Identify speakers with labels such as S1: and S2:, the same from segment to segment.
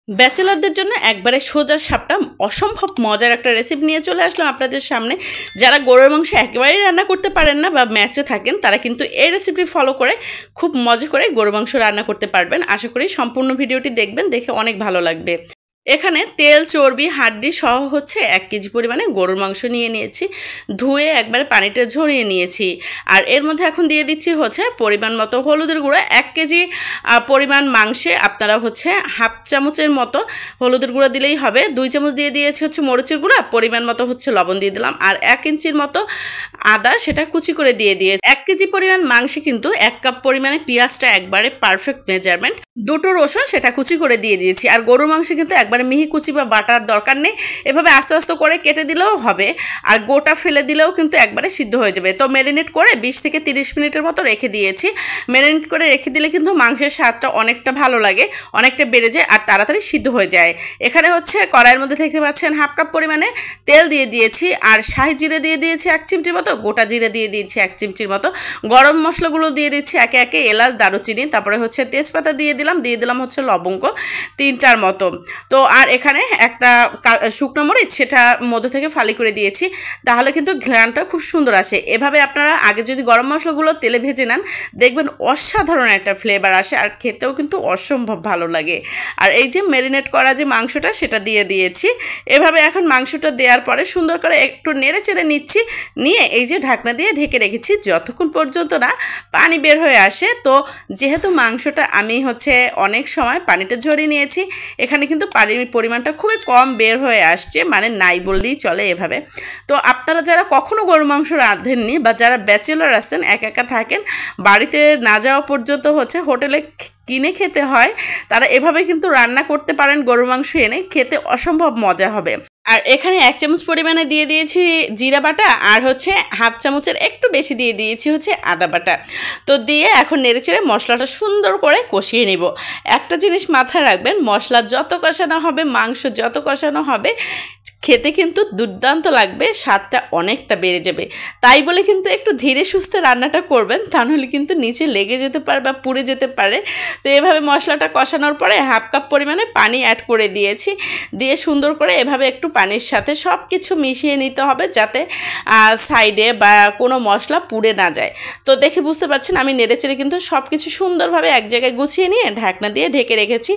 S1: ব্যাচেলারদের জন্য একবারে সোজা সাপটা অসম্ভব মজার একটা রেসিপি নিয়ে চলে আসলাম আপনাদের সামনে। যারা গরুর মাংস একেবারেই রান্না করতে পারেন না বা ম্যাচে থাকেন, তারা কিন্তু এই রেসিপি ফলো করে খুব মজা করে গরুর মাংস রান্না করতে পারবেন। আশা করি সম্পূর্ণ ভিডিওটি দেখবেন, দেখে অনেক ভালো লাগবে। এখানে তেল, চর্বি, হাড্ডি সহ হচ্ছে 1 কেজি পরিমাণে গরুর মাংস নিয়ে নিয়েছি। ধুয়ে একবারে পানিটা ঝরিয়ে নিয়েছি। আর এর মধ্যে এখন দিয়ে দিচ্ছি হচ্ছে পরিমাণ মতো হলুদের গুঁড়া। 1 কেজি পরিমাণ মাংসে আপনারা হচ্ছে হাফ চামচের মতো হলুদের গুঁড়া দিলেই হবে। 2 চামচ দিয়ে দিয়েছি হচ্ছে মরিচের গুঁড়া, পরিমাণ মতো হচ্ছে লবণ দিয়ে দিলাম। আর 1 ইঞ্চির মতো আদা, সেটা কুচি করে দিয়ে দিয়েছি। 1 কেজি পরিমাণ মাংসে কিন্তু 1 কাপ পরিমাণে পেঁয়াজটা একবারে পারফেক্ট মেজারমেন্ট। 2টো রসুন সেটা কুচি করে দিয়ে দিয়েছি। আর গরুর মাংসে কিন্তু একবারে মিহি কুচি বা বাটার দরকার নেই, এভাবে আস্তে আস্তে করে কেটে দিলেও হবে। আর গোটা ফেলে দিলেও কিন্তু একবারে সিদ্ধ হয়ে যাবে। তো ম্যারিনেট করে 20 থেকে 30 মিনিটের মতো রেখে দিয়েছি। ম্যারিনেট করে রেখে দিলে কিন্তু মাংসের স্বাদটা অনেকটা ভালো লাগে, অনেকটা বেড়ে যায় আর তাড়াতাড়ি সিদ্ধ হয়ে যায়। এখানে হচ্ছে কড়াইয়ের মধ্যে দেখতে পাচ্ছেন হাফ কাপ পরিমাণে তেল দিয়ে দিয়েছি। আর শাহি জিরে দিয়ে দিয়েছি 1 চিমটির মতো, গোটা জিরে দিয়ে দিয়েছি 1 চিমটির মতো, গরম মশলাগুলো দিয়ে দিচ্ছি একে একে, এলাচ, দারুচিনি, তারপরে হচ্ছে তেজপাতা দিয়ে দিলাম হচ্ছে লবঙ্গ 3টার মতো। তো আর এখানে একটা শুকনো মরিচ, সেটা মধ্য থেকে ফালি করে দিয়েছি, তাহলে কিন্তু ঘ্রাণটা খুব সুন্দর আসে। এভাবে আপনারা আগে যদি গরম মশলাগুলো তেলে ভেজে নেন, দেখবেন অসাধারণ একটা ফ্লেভার আসে আর খেতেও কিন্তু অসম্ভব ভালো লাগে। আর এই যে ম্যারিনেট করা যে মাংসটা, সেটা দিয়ে দিয়েছি। এভাবে এখন মাংসটা দেওয়ার পরে সুন্দর করে একটু নেড়ে চেড়ে নিচ্ছি, নিয়ে এই যে ঢাকনা দিয়ে ঢেকে রেখেছি যতক্ষণ পর্যন্ত না পানি বের হয়ে আসে। তো যেহেতু মাংসটা আমি হচ্ছে অনেক সময় পানিটা ঝরিয়ে নিয়েছি, এখানে কিন্তু পানির পরিমাণটা খুবই কম বের হয়ে আসছে, মানে নাই বললেই চলে এভাবে। তো আপনারা যারা কখনো গরু মাংস রাঁধেননি বা যারা ব্যাচেলার আছেন, একা একা থাকেন, বাড়িতে না যাওয়া পর্যন্ত হচ্ছে হোটেলে কিনে খেতে হয়, তারা এভাবে কিন্তু রান্না করতে পারেন। গরুর মাংস এনে খেতে অসম্ভব মজা হবে। আর এখানে 1 চামচ পরিমাণে দিয়ে দিয়েছি জিরা বাটা, আর হচ্ছে হাফ চামচের একটু বেশি দিয়ে দিয়েছি হচ্ছে আদা বাটা। তো দিয়ে এখন নেড়েচেড়ে মশলাটা সুন্দর করে কষিয়ে নেব। একটা জিনিস মাথায় রাখবেন, মশলা যত কষানো হবে, মাংস যত কষানো হবে, খেতে কিন্তু দুর্দান্ত লাগবে, স্বাদটা অনেকটা বেড়ে যাবে। তাই বলে কিন্তু একটু ধীরে সুস্থে রান্নাটা করবেন, তা নাহলে কিন্তু নিচে লেগে যেতে পারে বা পুড়ে যেতে পারে। তো এভাবে মশলাটা কষানোর পরে হাফ কাপ পরিমাণে পানি অ্যাড করে দিয়েছি। দিয়ে সুন্দর করে এভাবে একটু পানির সাথে সব কিছু মিশিয়ে নিতে হবে, যাতে সাইডে বা কোনো মশলা পুড়ে না যায়। তো দেখে বুঝতে পারছেন আমি নেড়েচেড়ে কিন্তু সব কিছু সুন্দরভাবে এক জায়গায় গুছিয়ে নিয়ে ঢাকনা দিয়ে ঢেকে রেখেছি।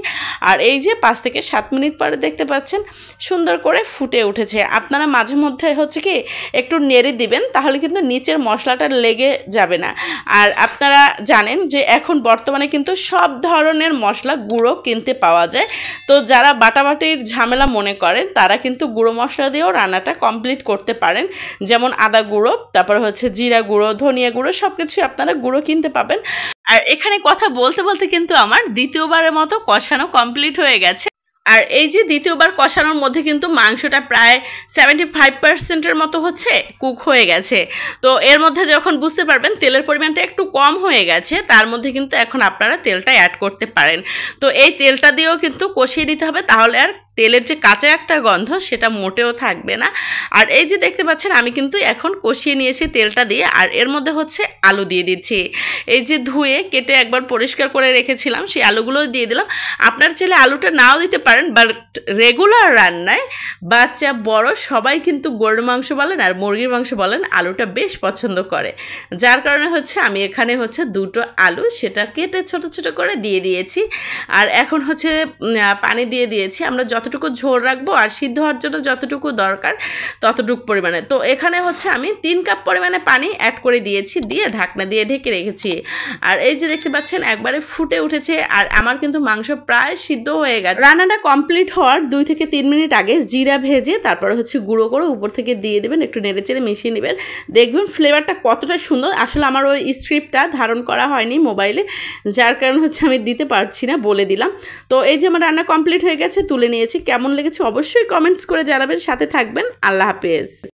S1: আর এই যে 5 থেকে 7 মিনিট পরে দেখতে পাচ্ছেন সুন্দর করে ফুটে উঠেছে। আপনারা মাঝে মধ্যে হচ্ছে কি একটু নেড়ে দিবেন, তাহলে কিন্তু নিচের মশলাটা লেগে যাবে না। আর আপনারা জানেন যে এখন বর্তমানে কিন্তু সব ধরনের মশলা গুঁড়ো কিনতে পাওয়া যায়। তো যারা বাটাবাটির ঝামেলা মনে করেন, তারা কিন্তু গুঁড়ো মশলা দিয়েও রান্নাটা কমপ্লিট করতে পারেন। যেমন আদা গুঁড়ো, তারপর হচ্ছে জিরা গুঁড়ো, ধনিয়া গুঁড়ো, সব কিছুই আপনারা গুঁড়ো কিনতে পাবেন। আর এখানে কথা বলতে বলতে কিন্তু আমার দ্বিতীয়বারের মতো কষানো কমপ্লিট হয়ে গেছে। আর এই যে দ্বিতীয়বার কষানোর মধ্যে কিন্তু মাংসটা প্রায় 75%-এর মতো হচ্ছে কুক হয়ে গেছে। তো এর মধ্যে যখন বুঝতে পারবেন তেলের পরিমাণটা একটু কম হয়ে গেছে, তার মধ্যে কিন্তু এখন আপনারা তেলটা অ্যাড করতে পারেন। তো এই তেলটা দিয়েও কিন্তু কষিয়ে নিতে হবে, তাহলে আর তেলের যে কাঁচা একটা গন্ধ, সেটা মোটেও থাকবে না। আর এই যে দেখতে পাচ্ছেন আমি কিন্তু এখন কষিয়ে নিয়েছি তেলটা দিয়ে। আর এর মধ্যে হচ্ছে আলু দিয়ে দিচ্ছি। এই যে ধুয়ে কেটে একবার পরিষ্কার করে রেখেছিলাম, সেই আলুগুলো দিয়ে দিলাম। আপনার চাইলে আলুটা নাও দিতে পারেন, বাট রেগুলার রান্নায় বাচ্চা বড় সবাই কিন্তু গরুর মাংস বলেন আর মুরগির মাংস বলেন, আলুটা বেশ পছন্দ করে। যার কারণে হচ্ছে আমি এখানে হচ্ছে 2টো আলু সেটা কেটে ছোট ছোট করে দিয়ে দিয়েছি। আর এখন হচ্ছে পানি দিয়ে দিয়েছি। আমরা যতটুকু ঝোল রাখবো আর সিদ্ধ হওয়ার জন্য যতটুকু দরকার ততটুকু পরিমাণে। তো এখানে হচ্ছে আমি 3 কাপ পরিমাণে পানি অ্যাড করে দিয়েছি, দিয়ে ঢাকনা দিয়ে ঢেকে রেখেছি। আর এই যে দেখতে পাচ্ছেন একবারে ফুটে উঠেছে। আর আমার কিন্তু মাংস প্রায় সিদ্ধ হয়ে গেছে। রান্নাটা কমপ্লিট হওয়ার 2 থেকে 3 মিনিট আগে জিরা ভেজে তারপরে হচ্ছে গুঁড়ো করে উপর থেকে দিয়ে দেবেন, একটু নেড়েচেড়ে মিশিয়ে নেবেন। দেখবেন ফ্লেভারটা কতটা সুন্দর। আসলে আমার ওই স্ক্রিপ্টটা ধারণ করা হয়নি মোবাইলে, যার কারণে হচ্ছে আমি দিতে পারছি না, বলে দিলাম। তো এই যে আমার রান্না কমপ্লিট হয়ে গেছে, তুলে নিয়েছি। কেমন লেগেছে অবশ্যই কমেন্টস করে জানাবেন, সাথে থাকবেন। আল্লাহ হাফেজ।